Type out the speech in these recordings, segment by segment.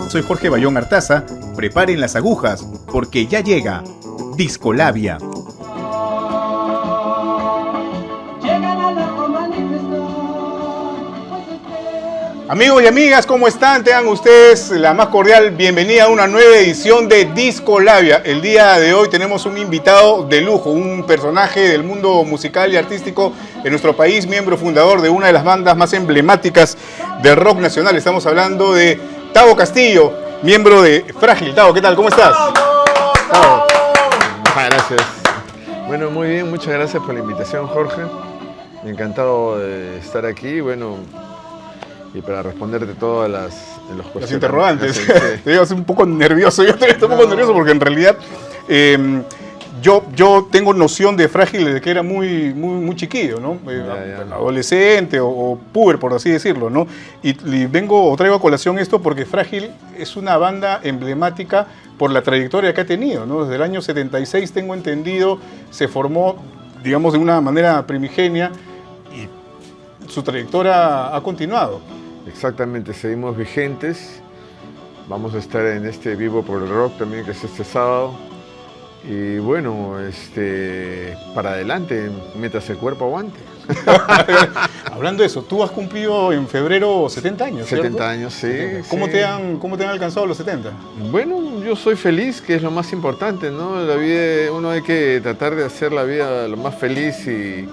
Soy Jorge Bayón Artaza. Preparen las agujas, porque ya llega Discolabia. Amigos y amigas, ¿cómo están? Tengan ustedes la más cordial bienvenida a una nueva edición de Discolabia. El día de hoy tenemos un invitado de lujo, un personaje del mundo musical y artístico de nuestro país, miembro fundador de una de las bandas más emblemáticas del rock nacional. Estamos hablando de Tavo Castillo, miembro de Frágil. Tavo, ¿qué tal? ¿Cómo estás? ¡Vamos! Gracias. Bueno, muy bien, muchas gracias por la invitación, Jorge. Encantado de estar aquí, bueno, y para responderte todas las interrogantes. Sí. Te digo, soy un poco nervioso, yo estoy un poco nervioso porque en realidad yo tengo noción de Frágil desde que era muy chiquillo, ¿no? Adolescente o puber, por así decirlo, ¿no? Y traigo a colación esto porque Frágil es una banda emblemática por la trayectoria que ha tenido, ¿no? Desde el año 76, tengo entendido, se formó, digamos, de una manera primigenia y su trayectoria ha continuado. Exactamente, seguimos vigentes. Vamos a estar en este Vivo por el Rock también, que es este sábado. Y bueno, para adelante, mientras el cuerpo aguante. Hablando de eso, tú has cumplido en febrero 70 años, ¿cierto? 70 años, sí. ¿Cómo sí. ¿Cómo te han alcanzado los 70? Bueno, yo soy feliz, que es lo más importante, ¿no? La vida, uno hay que tratar de hacer la vida lo más feliz y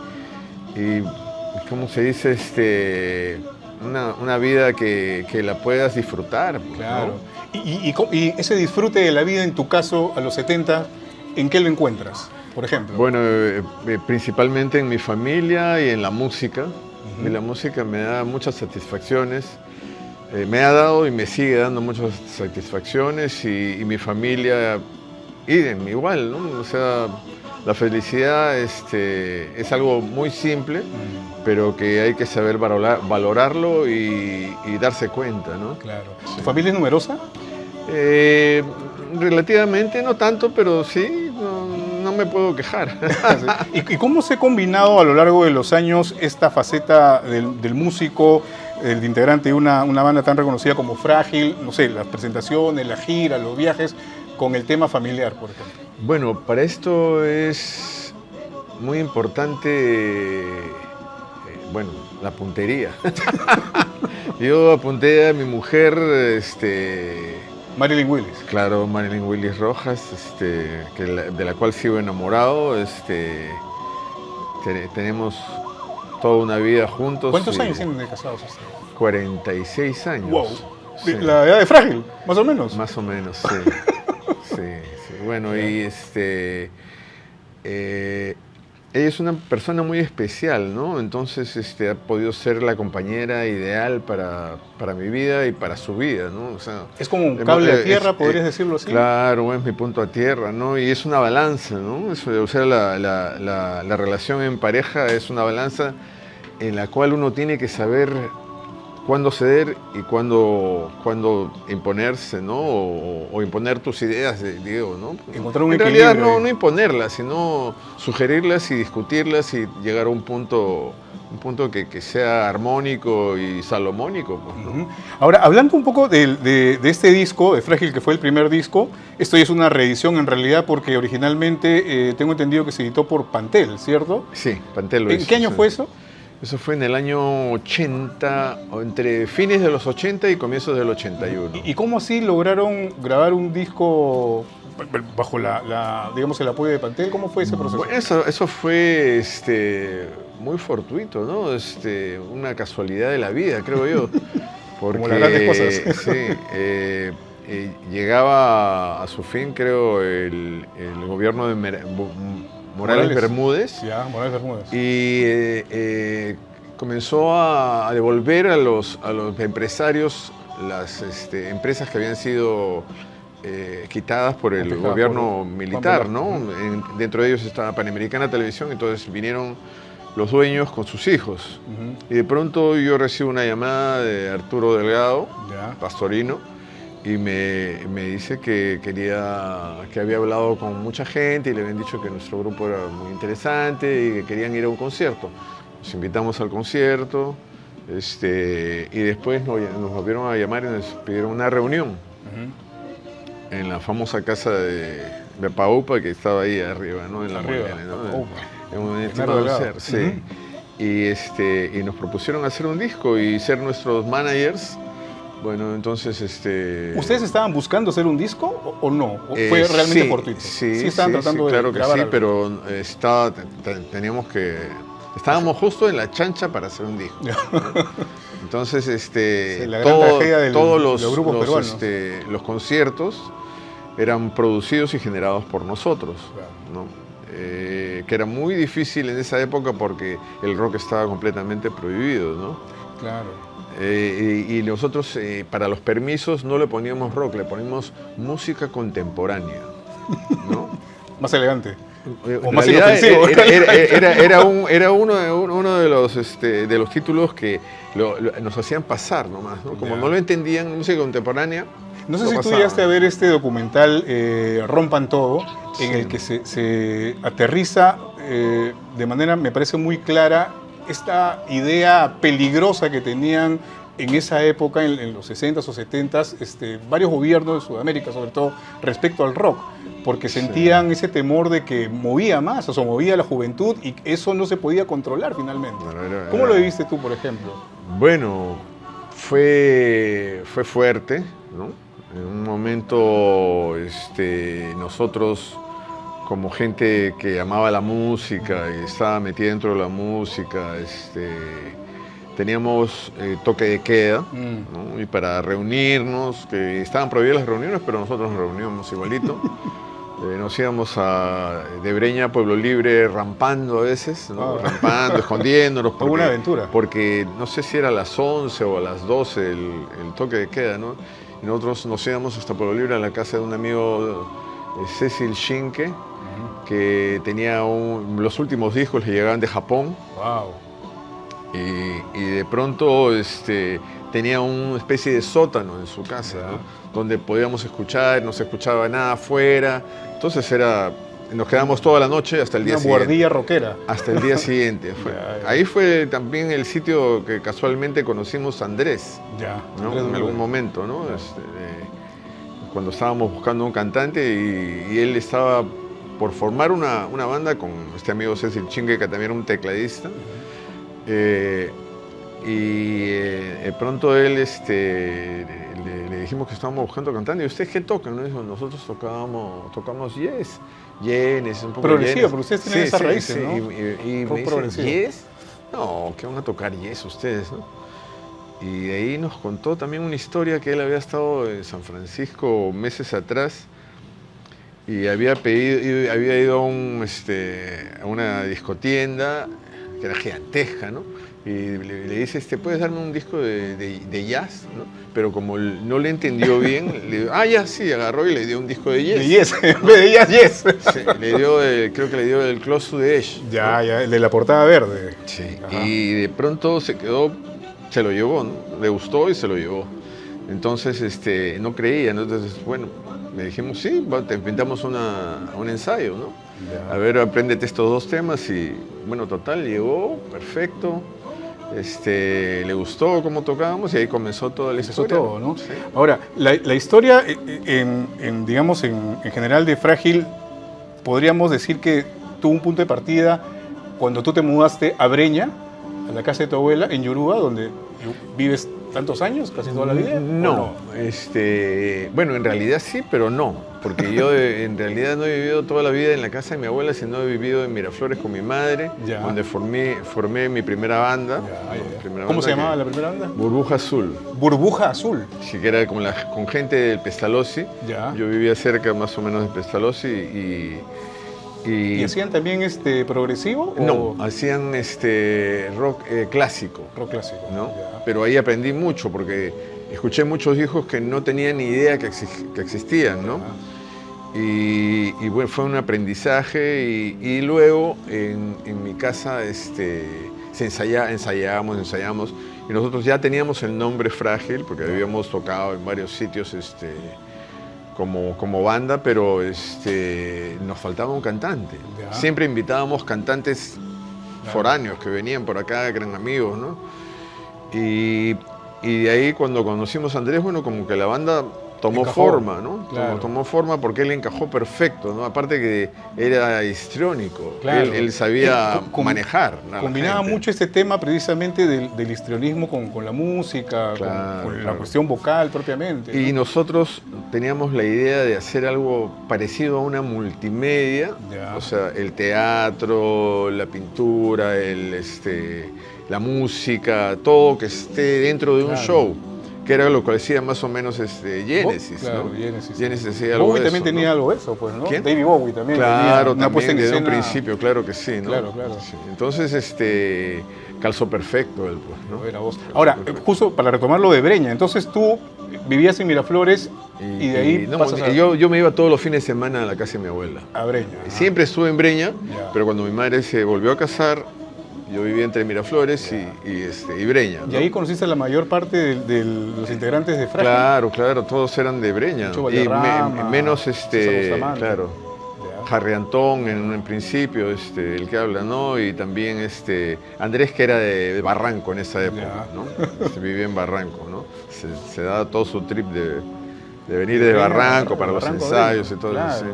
¿cómo se dice? Una vida que la puedas disfrutar. Claro. ¿No? Y ese disfrute de la vida, en tu caso, a los 70, ¿en qué lo encuentras, por ejemplo? Bueno, principalmente en mi familia y en la música. Uh-huh. Y la música me da muchas satisfacciones. Me ha dado y me sigue dando muchas satisfacciones y mi familia, igual, ¿no? O sea, la felicidad es algo muy simple, pero que hay que saber valorarlo y darse cuenta, ¿no? Claro. ¿Tu familia es numerosa? Relativamente, no tanto, pero sí, no me puedo quejar. ¿Y cómo se ha combinado a lo largo de los años esta faceta del músico, el integrante de una banda tan reconocida como Frágil, no sé, las presentaciones, la gira, los viajes, con el tema familiar, por ejemplo? Bueno, para esto es muy importante, la puntería. Yo apunté a mi mujer, Marilyn Willis. Claro, Marilyn Willis Rojas, de la cual sigo enamorado. Tenemos toda una vida juntos. ¿Cuántos años tienen de casados ustedes? 46 años. Wow. Sí. ¿La edad de Frágil, más o menos? Más o menos, sí. Sí. Bueno, y ella es una persona muy especial, ¿no? Entonces ha podido ser la compañera ideal para mi vida y para su vida, ¿no? O sea, es como un cable a tierra, podrías decirlo así. Claro, es mi punto a tierra, ¿no? Y es una balanza, ¿no? O sea, la relación en pareja es una balanza en la cual uno tiene que saber cuándo ceder y cuándo imponerse, ¿no? O imponer tus ideas, digo, ¿no? Encontrar un en equilibrio. En realidad no imponerlas, sino sugerirlas y discutirlas y llegar a un punto que sea armónico y salomónico. Pues, ¿no? Uh-huh. Ahora, hablando un poco de este disco, de Frágil, que fue el primer disco, esto ya es una reedición en realidad porque originalmente tengo entendido que se editó por Pantel, ¿cierto? Sí, Pantel. ¿En qué año fue eso? Eso fue en el año 80, o entre fines de los 80 y comienzos del 81. ¿Y cómo así lograron grabar un disco bajo digamos, el apoyo de Pantel? ¿Cómo fue ese proceso? Bueno, eso fue muy fortuito, ¿no? Una casualidad de la vida, creo yo. Porque, como las grandes cosas. Sí, llegaba a su fin, creo, el gobierno de Morales Bermúdez. Ya, Morales Bermúdez. Y comenzó a devolver a los empresarios las empresas que habían sido quitadas por el gobierno militar, ¿no? Dentro de ellos estaba Panamericana Televisión, entonces vinieron los dueños con sus hijos. Uh-huh. Y de pronto yo recibo una llamada de Arturo Delgado, pastorino, y me dice que había hablado con mucha gente y le habían dicho que nuestro grupo era muy interesante y que querían ir a un concierto. Nos invitamos al concierto, Y después nos volvieron a llamar y nos pidieron una reunión en la famosa casa de Paupa, que estaba ahí arriba, ¿no? En la Molina, ¿no? En un estimado ser, sí. Y nos propusieron hacer un disco y ser nuestros managers. Bueno, entonces ¿Ustedes estaban buscando hacer un disco o no? ¿O fue realmente fortuito? Sí, estaban tratando de claro que grabar sí, algo. pero estábamos justo en la chancha para hacer un disco. Entonces, la gran tragedia de todos los grupos peruanos. los conciertos eran producidos y generados por nosotros, ¿no? Que era muy difícil en esa época porque el rock estaba completamente prohibido, ¿no? Claro. Y nosotros para los permisos no le poníamos rock, le poníamos música contemporánea, ¿no? Más elegante. O En más realidad, inofensivo. era uno de los títulos que nos hacían pasar nomás, ¿no? Como no lo entendían, música contemporánea. No sé si tú llegaste a ver este documental Rompan Todo, en el que se aterriza de manera, me parece muy clara, esta idea peligrosa que tenían en esa época, en los 60s o 70s, varios gobiernos de Sudamérica, sobre todo, respecto al rock, porque sentían ese temor de que movía más, o sea, movía a la juventud y eso no se podía controlar finalmente. ¿Cómo lo viviste tú, por ejemplo? Bueno, fue fuerte, ¿no? En un momento nosotros, como gente que amaba la música y estaba metida dentro de la música, teníamos toque de queda, ¿no? Y para reunirnos, que estaban prohibidas las reuniones, pero nosotros nos reuníamos igualito. Nos íbamos de Breña a Pueblo Libre rampando a veces, ¿no? Rampando, escondiéndonos. Fue una aventura. Porque no sé si era a las 11 o a las 12 el toque de queda, ¿no? Y nosotros nos íbamos hasta Pueblo Libre a la casa de un amigo, Cecil Shinke, que tenía los últimos discos le llegaban de Japón. Wow. Y de pronto tenía una especie de sótano en su casa, ¿no? Donde podíamos escuchar, no se escuchaba nada afuera. Entonces nos quedamos toda la noche hasta el día siguiente. Una guardilla rockera. Hasta el día siguiente. Ahí fue también el sitio que casualmente conocimos a Andrés, ¿no? En algún momento, ¿no? Cuando estábamos buscando un cantante y él estaba por formar una banda con este amigo Cecil Chingue, que también era un tecladista. De pronto él le dijimos que estábamos buscando cantante. ¿Y ustedes qué tocan? ¿No? Dijo, nosotros tocamos Yes, Yenes, un poco progresivo, pero ustedes tienen esas raíces, ¿no? Y me dice, ¿Yes? No, ¿qué van a tocar Yes ustedes, no? Y de ahí nos contó también una historia que él había estado en San Francisco meses atrás y había ido a una discotienda que era gigantesca, ¿no? Y le dice, ¿puedes darme un disco de jazz? ¿No? Pero como no le entendió bien, le dijo, ya, sí, agarró y le dio un disco de Yes. De Yes, en vez de Yes. Sí, creo que le dio el Close to the Edge. Ya, el de la portada verde. Sí, y de pronto se lo llevó, ¿no? Le gustó y se lo llevó. Entonces, no creía, ¿no? Entonces, bueno, le dijimos, sí, te inventamos un ensayo, ¿no? Ya. A ver, apréndete estos dos temas y, bueno, total, llegó, perfecto. Le gustó cómo tocábamos y ahí comenzó toda la historia. Todo, ¿no? Sí. Ahora, la historia, digamos, en general de Frágil, podríamos decir que tuvo un punto de partida cuando tú te mudaste a Breña, a la casa de tu abuela, en Yoruba, donde vives tantos años, casi toda la vida. No, bueno, en realidad sí, pero no. Porque yo en realidad no he vivido toda la vida en la casa de mi abuela, sino he vivido en Miraflores con mi madre, donde formé mi primera banda. ¿Cómo se llamaba la primera banda? Burbuja Azul. Burbuja Azul. Sí, que era como con gente del Pestalozzi. Yo vivía cerca más o menos de Pestalozzi ¿Y hacían también progresivo? No, hacían rock clásico. Rock clásico, ¿no? Pero ahí aprendí mucho porque escuché muchos hijos que no tenían ni idea que existían, ¿no? Y bueno, fue un aprendizaje y luego en mi casa ensayábamos y nosotros ya teníamos el nombre Frágil porque habíamos tocado en varios sitios como banda, pero nos faltaba un cantante. Siempre invitábamos cantantes foráneos que venían por acá, que eran amigos, ¿no? Y de ahí cuando conocimos a Andrés, bueno, como que la banda tomó forma, ¿no? Claro. Tomó forma porque él encajó perfecto, ¿no? Aparte que era histriónico, Claro. él sabía manejar. Combinaba mucho este tema precisamente del histrionismo con la música, Claro, con la claro. cuestión vocal propiamente. Y ¿no? nosotros teníamos la idea de hacer algo parecido a una multimedia, Ya. o sea, el teatro, la pintura, la música, todo que esté dentro de un Claro. show, que era lo que decía más o menos Genesis, Claro, ¿no? Genesis. Genesis decía algo Bowie de también eso, tenía ¿no? algo de eso, pues, ¿no? ¿Quién? David Bowie también Claro, tenía una puesta también en desde un escena. principio, claro que sí, ¿no? Claro. Sí. Entonces, calzó perfecto él, pues, ¿no? Era vos. Ahora, justo para retomar lo de Breña, entonces tú vivías en Miraflores y de ahí pasas yo me iba todos los fines de semana a la casa de mi abuela. a Breña. Siempre estuve en Breña, Ya. pero cuando mi madre se volvió a casar, yo vivía entre Miraflores y Breña, ¿no? Y ahí conociste a la mayor parte de los integrantes de Frágil. Claro, todos eran de Breña. Chucho Y Valderrama, menos César Bustamante. claro, Ya. Harry Antón en un principio, el que habla, ¿no? Y también Andrés, que era de Barranco en esa época, Ya. ¿no? Vivía en Barranco, ¿no? Se daba todo su trip de venir de Barranco para los Barranco, ensayos y todo claro, eso.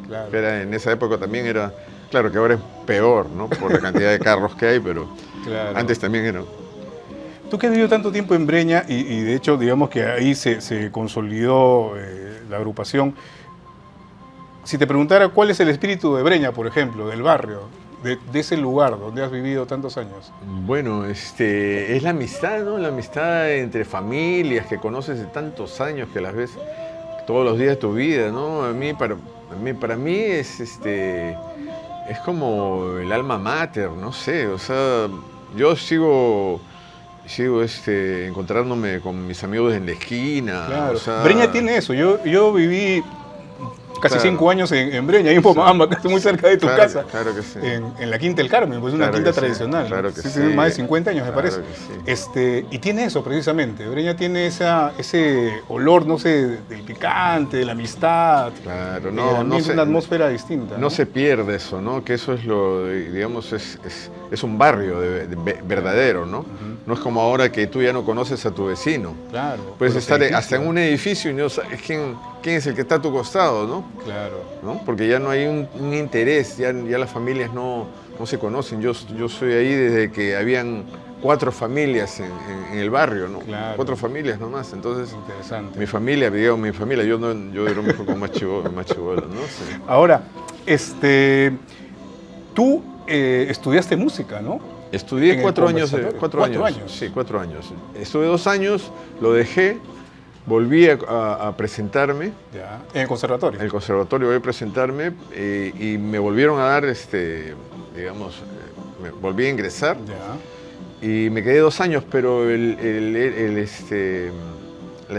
claro. Que era, en esa época también era, claro que ahora es peor, ¿no? Por la cantidad de carros que hay, pero Claro. antes también era. Tú que has vivido tanto tiempo en Breña y de hecho digamos que ahí se consolidó la agrupación, si te preguntara cuál es el espíritu de Breña, por ejemplo, del barrio, de ese lugar donde has vivido tantos años. Bueno, es la amistad, ¿no? La amistad entre familias que conoces de tantos años, que las ves todos los días de tu vida, ¿no? Para mí es como el alma mater, no sé, o sea, yo sigo encontrándome con mis amigos en la esquina. Claro. O sea, Breña tiene eso. Yo viví casi Claro. 5 años en Breña, ahí en Pomabamba, que estoy muy cerca de tu Claro, casa. claro que sí. En la Quinta del Carmen, pues una Claro quinta que sí, tradicional. claro ¿no? que sí. Tiene más de 50 años, me Claro parece. que sí. Y tiene eso precisamente. Breña tiene ese olor, no sé, del picante, de la amistad. Claro, Es una atmósfera distinta. No se pierde eso, ¿no? Que eso es digamos, es un barrio verdadero, ¿no? No es como ahora que tú ya no conoces a tu vecino. Claro. Puedes por estar los hasta en edificios. un edificio y no sabes quién es el que está a tu costado, ¿no? Claro. ¿No? Porque ya no hay un interés, ya las familias no se conocen. Yo soy ahí desde que habían 4 familias en el barrio, ¿no? Claro. 4 familias nomás. Entonces, Interesante. mi familia, yo era un poco más chibolo, ¿no? Sí. Ahora, tú estudiaste música, ¿no? Estudié En el 4 años. conservatorio. 4 ¿4 años. años? Sí, 4 años. Estuve 2 años, lo dejé, volví a presentarme. Ya. En el conservatorio. En el conservatorio voy a presentarme y me volvieron a dar, digamos, me volví a ingresar Ya. y me quedé 2 años, pero la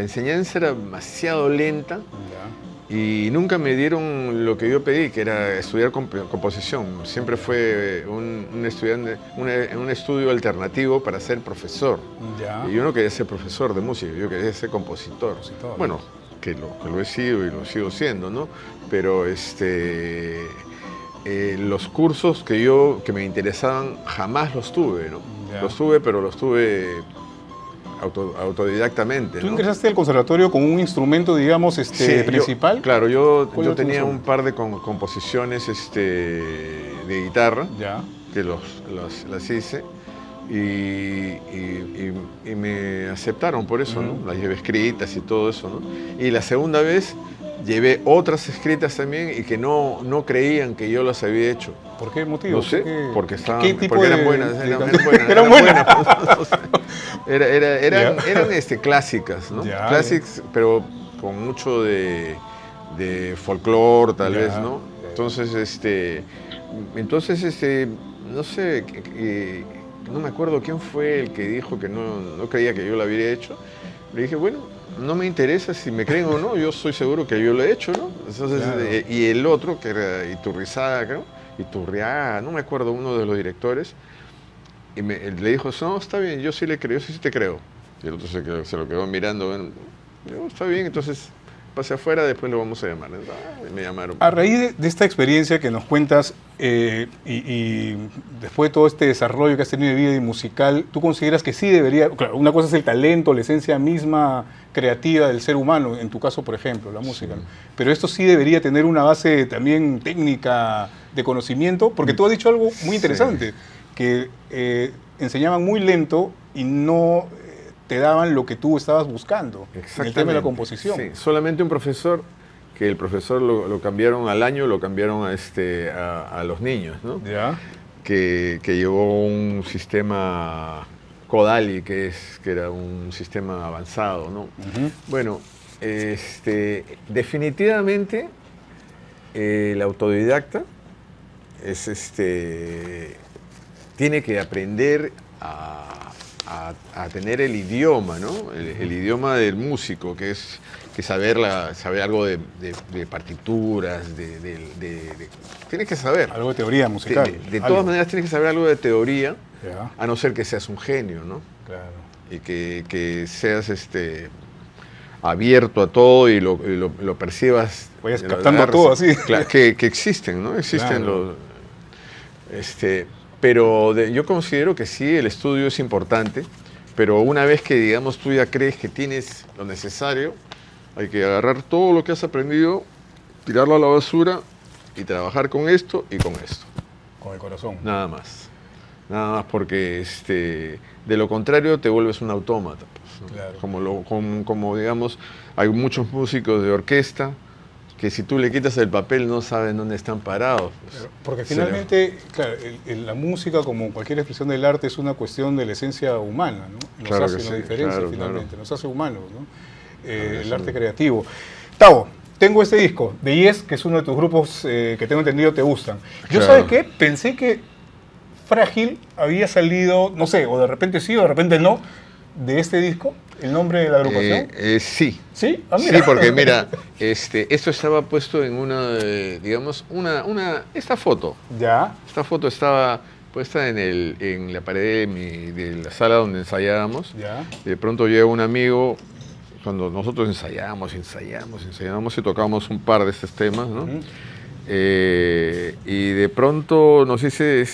enseñanza era demasiado lenta Ya. y nunca me dieron lo que yo pedí, que era estudiar composición. Siempre fue un estudio alternativo para ser profesor. Ya. Y yo no quería ser profesor de música, yo quería ser compositor. Compositor. Bueno, que lo he sido y lo sigo siendo, ¿no? Pero los cursos que me interesaban jamás los tuve, ¿no? Ya. Los tuve, pero los tuve autodidactamente, ¿Tú ¿no? ingresaste al conservatorio con un instrumento, digamos, Sí, principal? Claro, yo ¿Cuál era tu tenía instrumento? un par de composiciones de guitarra, Ya. que las hice y me aceptaron por eso, ¿no? Las llevé escritas y todo eso, ¿no? Y la segunda vez llevé otras escritas también y que no creían que yo las había hecho. ¿Por qué motivo? No sé, ¿Por qué? porque estaban, ¿Qué tipo porque de- eran buenas, de eran canciones? buenas, Eran buenas. O sea, eran clásicas, ¿no? Ya, Clásicas, pero con mucho de folclore, tal Ya, vez, ¿no? ya. Entonces, no sé, no me acuerdo quién fue el que dijo que no creía que yo lo había hecho. Le dije, bueno, no me interesa si me creen o no, yo soy seguro que yo lo he hecho, ¿no? Entonces, Claro. y el otro, que era Iturrizaga, creo, Iturriaga, no me acuerdo, uno de los directores, y le dijo, no, está bien, yo sí le creo, yo sí te creo. Y el otro se lo quedó mirando, bueno, está bien, entonces pase afuera, después lo vamos a llamar. Me llamaron. A raíz de esta experiencia que nos cuentas y después de todo este desarrollo que has tenido de vida y musical, ¿tú consideras que sí debería, claro, una cosa es el talento, la esencia misma creativa del ser humano, en tu caso, por ejemplo, la música, ¿no? Pero esto sí debería tener una base también técnica de conocimiento, porque tú has dicho algo muy interesante, que enseñaban muy lento y no te daban lo que tú estabas buscando en el tema de la composición. Sí, solamente un profesor, que el profesor lo cambiaron al año, lo cambiaron a los niños, ¿no? ¿Ya? Que llevó un sistema Kodali, que era un sistema avanzado, ¿no? Bueno, definitivamente el autodidacta tiene que aprender a tener el idioma, ¿no? El idioma del músico, que es saber algo de partituras, tienes que saber. Algo de teoría musical. De todas maneras tienes que saber algo de teoría, ya, a no ser que seas un genio, ¿no? Claro. Y que seas abierto a todo y lo percibas. Vayas captando todo así. Claro, que existen, ¿no? Existen claro. Pero yo considero que sí, el estudio es importante, pero una vez que, digamos, tú ya crees que tienes lo necesario, hay que agarrar todo lo que has aprendido, tirarlo a la basura y trabajar con esto y con esto. Con el corazón. Nada más. Nada más porque de lo contrario te vuelves un autómata. Pues, ¿no? Claro. Como digamos, hay muchos músicos de orquesta que si tú le quitas el papel no saben dónde están parados. Pues. Porque finalmente, claro, la música, como cualquier expresión del arte, es una cuestión de la esencia humana, ¿no? Nos claro hace, que sí, nos diferencia claro, finalmente, claro. nos hace humanos, ¿no? El arte creativo. Tavo, tengo este disco de Yes, que es uno de tus grupos que tengo entendido te gustan. Yo, claro. ¿sabes qué? Pensé que Frágil había salido, no sé, o de repente sí o de repente no, de este disco, el nombre de la agrupación. Sí. ¿Sí? Ah, mira. Sí, porque mira, esto estaba puesto en digamos, esta foto. Ya. Esta foto estaba puesta en la pared de la sala donde ensayábamos. Ya. De pronto llega un amigo, cuando nosotros ensayábamos y tocábamos un par de estos temas, ¿no? Y de pronto nos dice,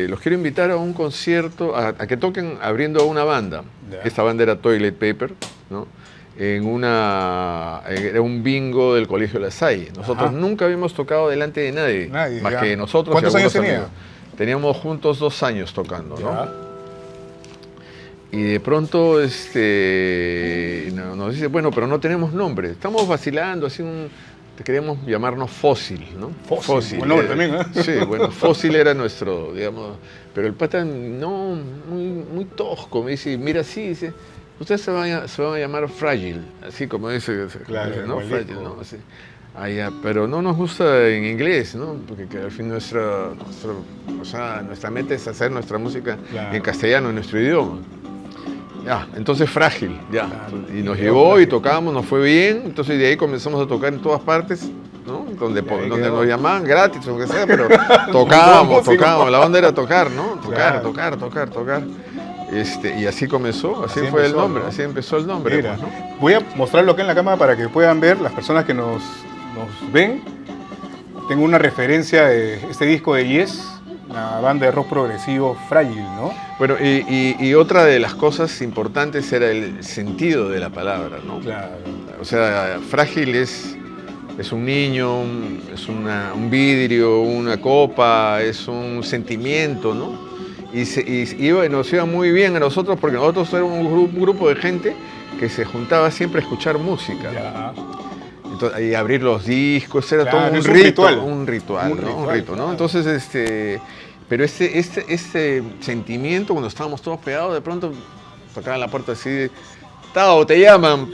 los quiero invitar a un concierto, a que toquen abriendo a una banda. Ya. Esta banda era Toilet Paper, ¿no? Era un bingo del Colegio La Salle. Nosotros nunca habíamos tocado delante de nadie más ya. que nosotros. ¿Cuántos y años algunos tenía? amigos. Teníamos juntos 2 años tocando, Ya. ¿no? Y de pronto nos dice, bueno, pero no tenemos nombre. Estamos vacilando, queríamos llamarnos Fósil, ¿no? Fósil. Buen nombre también, ¿eh? Sí, bueno, Fósil era nuestro, digamos, pero el pata, no, muy tosco, me dice, mira, sí, dice, ustedes se van a llamar Frágil, así como dice, claro, ¿no? Frágil, ¿no? Así. Pero no nos gusta en inglés, ¿no? Porque al fin nuestra meta es hacer nuestra música en castellano, en nuestro idioma. Ya, entonces Frágil, ya. Claro. Y nos llevó y tocábamos, nos fue bien, entonces de ahí comenzamos a tocar en todas partes, ¿no? Donde nos llamaban gratis o lo que sea, pero tocábamos, la onda era tocar, ¿no? Tocar. Y así comenzó, así fue el nombre, ¿no? Así empezó el nombre. Mira, pues, ¿no? Voy a mostrarlo acá en la cámara para que puedan ver las personas que nos ven. Tengo una referencia de este disco de Yes, una banda de rock progresivo Frágil, ¿no? Bueno, y otra de las cosas importantes era el sentido de la palabra, ¿no? Claro. O sea, Frágil es un niño, es un vidrio, una copa, es un sentimiento, ¿no? Y nos iba muy bien a nosotros porque nosotros éramos un grupo de gente que se juntaba siempre a escuchar música. Ya. Entonces, y abrir los discos, era todo un ritual, ¿no? Entonces, pero este sentimiento, cuando estábamos todos pegados, de pronto tocaban la puerta así, Tavo, te llaman,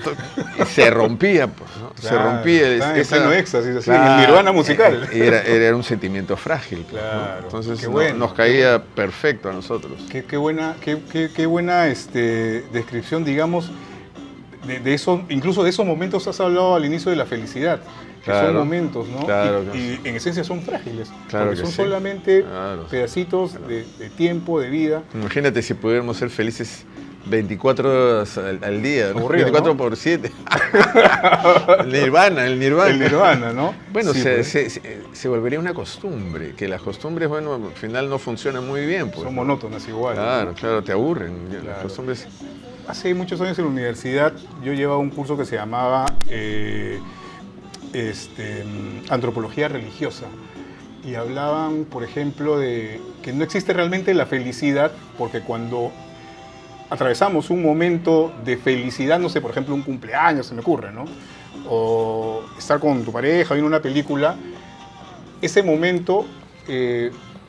y se rompía, pues, ¿no? Claro, se rompía. En pleno éxtasis, así, en nirvana musical. Era un sentimiento frágil. Claro. ¿No? Entonces bueno, nos caía perfecto a nosotros. Qué buena descripción, digamos, de eso, incluso de esos momentos has hablado al inicio de la felicidad. Que son momentos, ¿no? Claro, y en esencia son frágiles. Claro porque que son sí. solamente pedacitos de tiempo, de vida. Imagínate si pudiéramos ser felices 24 horas al día, ¿no? Aburrido, 24 ¿no? por 7. El Nirvana. El Nirvana, ¿no? Bueno, Sí, se volvería una costumbre, que las costumbres, bueno, al final no funcionan muy bien. Pues, son ¿no? monótonas igual. Claro, ¿no? claro, te aburren. Claro. Las costumbres... Hace muchos años en la universidad yo llevaba un curso que se llamaba Antropología Religiosa. Y hablaban, por ejemplo, de que no existe realmente la felicidad, porque cuando atravesamos un momento de felicidad, no sé, por ejemplo, un cumpleaños, se me ocurre, ¿no? O estar con tu pareja, viendo una película, ese momento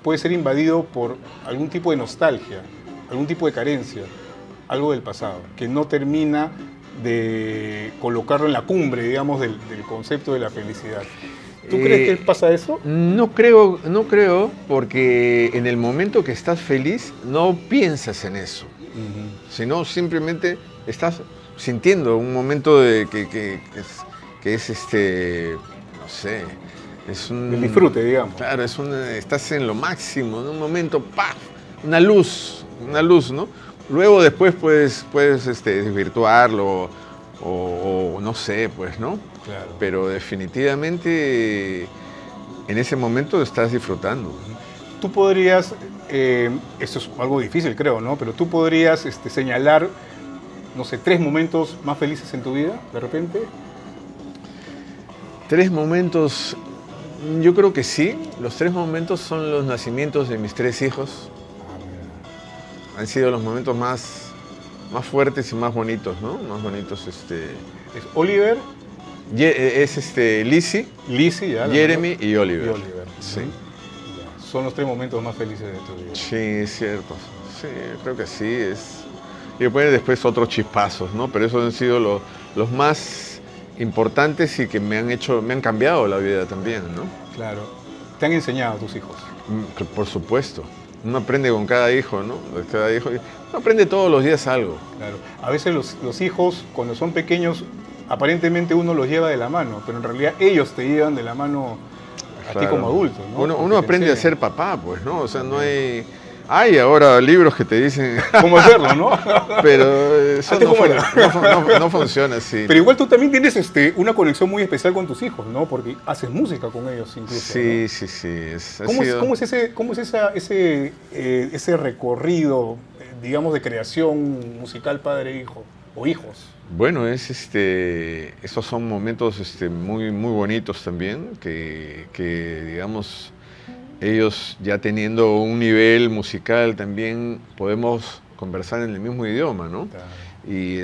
puede ser invadido por algún tipo de nostalgia, algún tipo de carencia, algo del pasado, que no termina de colocarlo en la cumbre, digamos, del concepto de la felicidad. ¿Tú crees que pasa eso? No creo, porque en el momento que estás feliz no piensas en eso, sino simplemente estás sintiendo un momento de que es no sé, es un... El disfrute, digamos. Claro, estás en lo máximo, en un momento, ¡paf! Una luz, ¿no? Luego después puedes desvirtuarlo o no sé, pues, ¿no? Claro. Pero definitivamente en ese momento estás disfrutando. Tú podrías, esto es algo difícil creo, ¿no? Pero tú podrías señalar, no sé, 3 momentos más felices en tu vida, de repente. 3 momentos, yo creo que sí. Los 3 momentos son los nacimientos de mis 3 hijos. Han sido los momentos más fuertes y más bonitos, ¿no? Más bonitos, Es Oliver, es Lizzie, ya, Jeremy y Oliver. Y Oliver. Sí. Ya. Son los 3 momentos más felices de tu vida. Sí, es cierto. Sí, creo que sí. Y después otros chispazos, ¿no? Pero esos han sido los más importantes y que me han cambiado la vida también, ¿no? Claro. ¿Te han enseñado a tus hijos? Por supuesto. Uno aprende con cada hijo, ¿no? Cada hijo. Uno aprende todos los días algo. Claro. A veces los hijos, cuando son pequeños, aparentemente uno los lleva de la mano, pero en realidad ellos te llevan de la mano a ti como adulto, ¿no? Uno aprende a ser papá, pues, ¿no? O sea, no hay... Hay ahora libros que te dicen... ¿Cómo hacerlo, no? Pero eso no funciona así. Pero igual tú también tienes una conexión muy especial con tus hijos, ¿no? Porque haces música con ellos incluso. Sí, ¿no? sí. ¿Cómo es ese recorrido, digamos, de creación musical padre-hijo o hijos? Bueno, esos son momentos muy, muy bonitos también, que digamos... Ellos ya teniendo un nivel musical también podemos conversar en el mismo idioma, ¿no? Claro. Y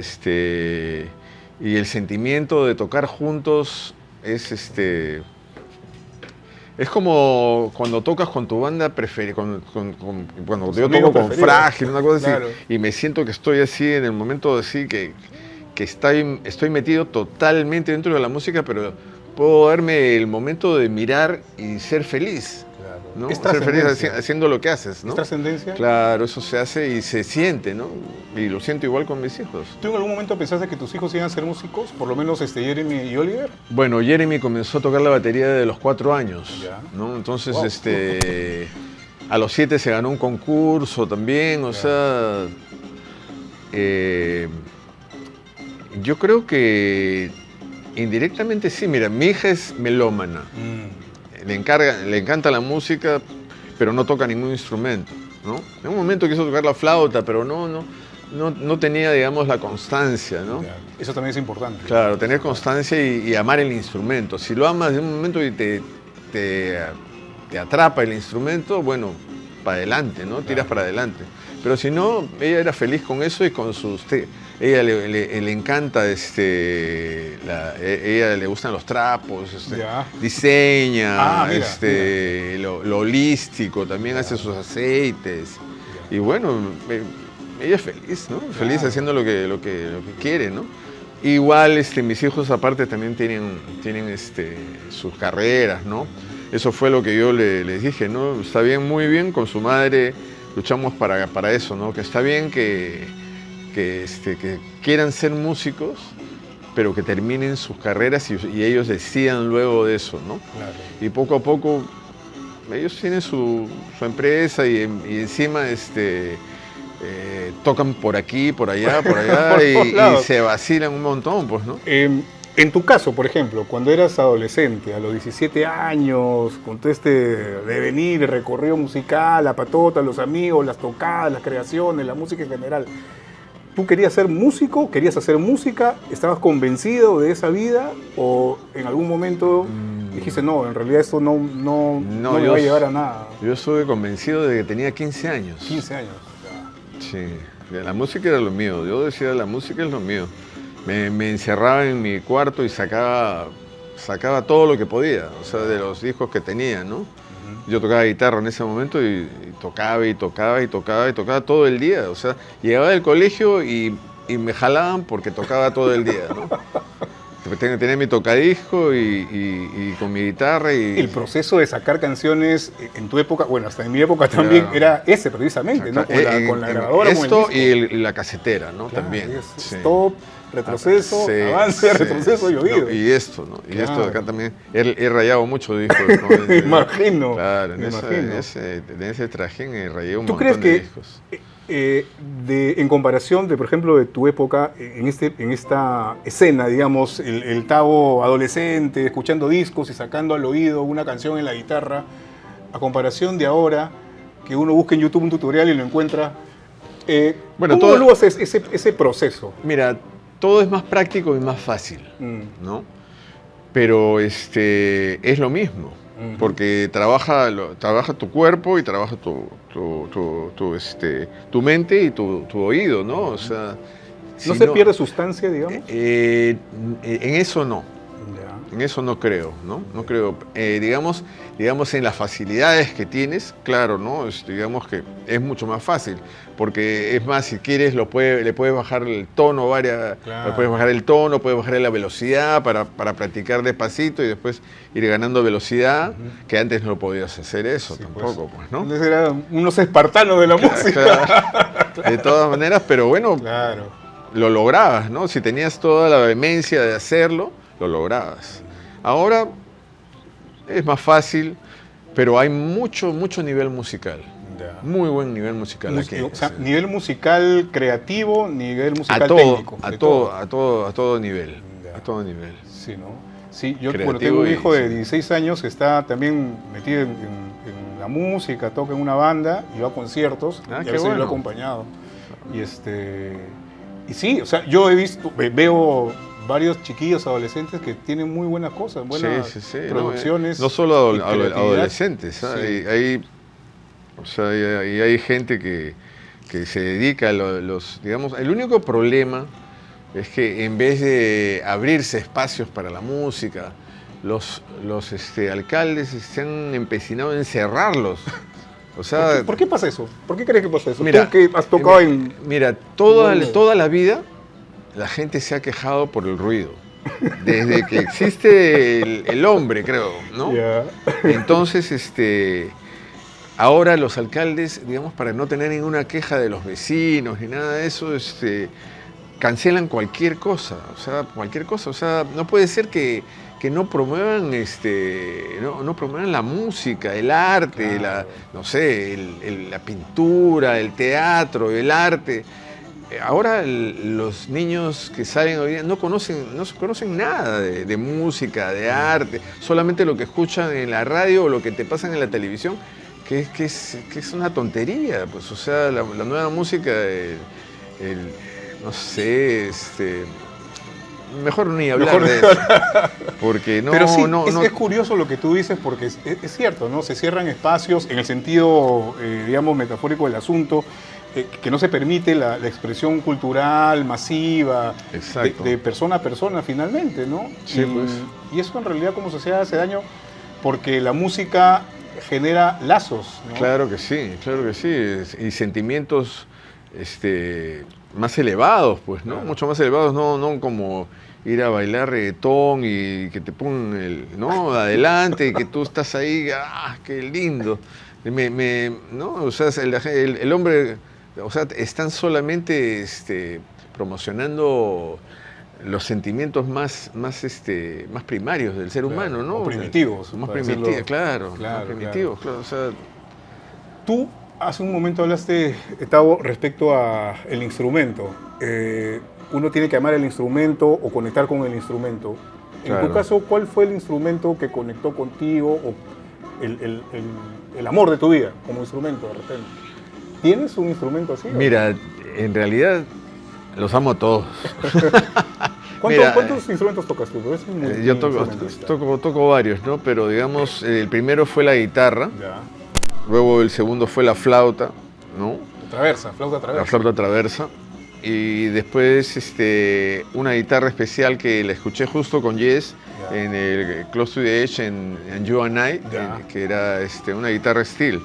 el sentimiento de tocar juntos es como cuando tocas con tu banda preferida, cuando yo toco con Frágil, una cosa claro. así, y me siento que estoy así en el momento así que estoy metido totalmente dentro de la música, pero puedo darme el momento de mirar y ser feliz. ¿No? Ser feliz haciendo lo que haces, ¿no? ¿Es trascendencia? Claro, eso se hace y se siente, ¿no? Y lo siento igual con mis hijos. ¿Tú en algún momento pensaste que tus hijos iban a ser músicos? Por lo menos Jeremy y Oliver. Bueno, Jeremy comenzó a tocar la batería de los 4 años, ya. ¿no? Entonces, a los 7 se ganó un concurso también, o sea... yo creo que indirectamente sí. Mira, mi hija es melómana. Le encanta la música, pero no toca ningún instrumento, ¿no? En un momento quiso tocar la flauta, pero no tenía, digamos, la constancia, ¿no? Eso también es importante. Claro, tener constancia y amar el instrumento. Si lo amas de un momento y te atrapa el instrumento, bueno, para adelante, ¿no? Tiras para adelante. Pero si no, ella era feliz con eso y con sus... Ella le encanta, ella le gustan los trapos, diseña, lo holístico, también hace sus aceites. Y bueno, ella es feliz, ¿no? Feliz haciendo lo que quiere, ¿no? Igual mis hijos aparte también tienen sus carreras, ¿no? Eso fue lo que yo les dije, ¿no? Está bien, muy bien, con su madre luchamos para eso, ¿no? Que está bien que quieran ser músicos, pero que terminen sus carreras y ellos decidan luego de eso, ¿no? Claro. Y poco a poco ellos tienen su empresa y encima tocan por aquí, por allá Por y lados. se vacilan un montón, pues, ¿no? En tu caso, por ejemplo, cuando eras adolescente, a los 17 años, con todo este devenir, recorrido musical, la patota, los amigos, las tocadas, las creaciones, la música en general, ¿tú querías ser músico? ¿Querías hacer música? ¿Estabas convencido de esa vida? ¿O en algún momento dijiste, no, en realidad esto no me va a llevar a nada? Yo estuve convencido de que tenía 15 años. 15 años. Sí, la música era lo mío. Yo decía, la música es lo mío. Me encerraba en mi cuarto y sacaba todo lo que podía, o sea, de los discos que tenía, ¿no? Yo tocaba guitarra en ese momento y tocaba todo el día. O sea, llegaba del colegio y me jalaban porque tocaba todo el día, ¿no? Tenía mi tocadisco y con mi guitarra. El proceso de sacar canciones en tu época, bueno, hasta en mi época también, era ese precisamente, ¿no? Con la grabadora. Esto con el disco. y la casetera, ¿no? Claro, También. Sí. Stop, retroceso, avance, retroceso y oído. No, y esto, ¿no? Y esto de acá también. He rayado mucho discos, ¿no? Me imagino. Claro, en ese trajín rayé un montón de discos. En comparación de, por ejemplo, de tu época, en esta escena, digamos, el Tavo adolescente, escuchando discos y sacando al oído una canción en la guitarra, a comparación de ahora, que uno busca en YouTube un tutorial y lo encuentra, ¿cómo evalúas ese proceso? Mira, todo es más práctico y más fácil, ¿no? Pero es lo mismo, porque trabaja tu cuerpo y trabaja tu mente y tu oído, ¿no? O sea, ¿No se pierde sustancia, digamos? En eso no. En eso no creo, ¿no? No creo. Digamos, en las facilidades que tienes, claro, ¿no? Digamos que es mucho más fácil, porque es más, si quieres, le puedes bajar el tono, le puedes bajar el tono, puedes bajar la velocidad para practicar despacito y después ir ganando velocidad, que antes no podías hacer eso tampoco, pues, ¿no? Entonces eran unos espartanos de la música. De todas maneras, pero bueno, lo lograbas, ¿no? Si tenías toda la vehemencia de hacerlo, lo lograbas. Ahora es más fácil, pero hay mucho nivel musical. Muy buen nivel musical aquí. O sea, nivel musical creativo, nivel musical técnico. A todo nivel. A todo nivel. Sí, ¿no? Sí, yo tengo un hijo de 16 años que está también metido en la música, toca en una banda y va a conciertos, y a veces lo he acompañado. Y sí, o sea, yo veo varios chiquillos adolescentes que tienen muy buenas cosas, buenas producciones. No solo adolescentes, hay gente que se dedica a digamos, el único problema es que en vez de abrirse espacios para la música, los alcaldes se han empecinado en cerrarlos. O sea, ¿Por qué pasa eso? ¿Por qué crees que pasa eso? Mira, tú que has tocado en... Mira, toda la vida la gente se ha quejado por el ruido. Desde que existe el hombre, creo, ¿no? Entonces, ahora los alcaldes, digamos, para no tener ninguna queja de los vecinos ni nada de eso, cancelan cualquier cosa. O sea, no puede ser que no promuevan, no promuevan la música, el arte, la pintura, el teatro, el arte. Ahora los niños que salen hoy día no conocen nada de música, de arte, solamente lo que escuchan en la radio o lo que te pasan en la televisión, que es una tontería, pues, o sea, la nueva música, no sé, mejor ni hablar de eso, porque no... Pero sí, es curioso lo que tú dices, porque es cierto, ¿no? Se cierran espacios en el sentido, digamos, metafórico del asunto, que no se permite la expresión cultural masiva de persona a persona finalmente, ¿no? Sí, y eso en realidad como sociedad hace daño porque la música genera lazos, ¿no? Claro que sí, y sentimientos más elevados, pues, ¿no? Claro. Mucho más elevados, no como ir a bailar reggaetón y que te pongan adelante y que tú estás ahí, qué lindo. ¿No? O sea, el hombre... O sea, están solamente promocionando los sentimientos más primarios del ser humano, claro, ¿no? O primitivos. Más primitivos, claro. O sea, Tú Hace un momento hablaste, Tavo, respecto a el instrumento. Uno tiene que amar el instrumento o conectar con el instrumento. En Claro. tu caso, ¿cuál fue el instrumento que conectó contigo o el amor de tu vida como instrumento de repente? ¿Tienes un instrumento así? Mira, en realidad los amo a todos. ¿Cuántos instrumentos tocas tú? Tú eres muy Yo instrumentista. toco varios, ¿no? Pero digamos, el primero fue la guitarra, Ya. luego el segundo fue la flauta, ¿no? Traversa, flauta traversa. La flauta traversa. Y después una guitarra especial que la escuché justo con Jess Ya. en el Close to the Edge en You and I, Ya. que era una guitarra steel,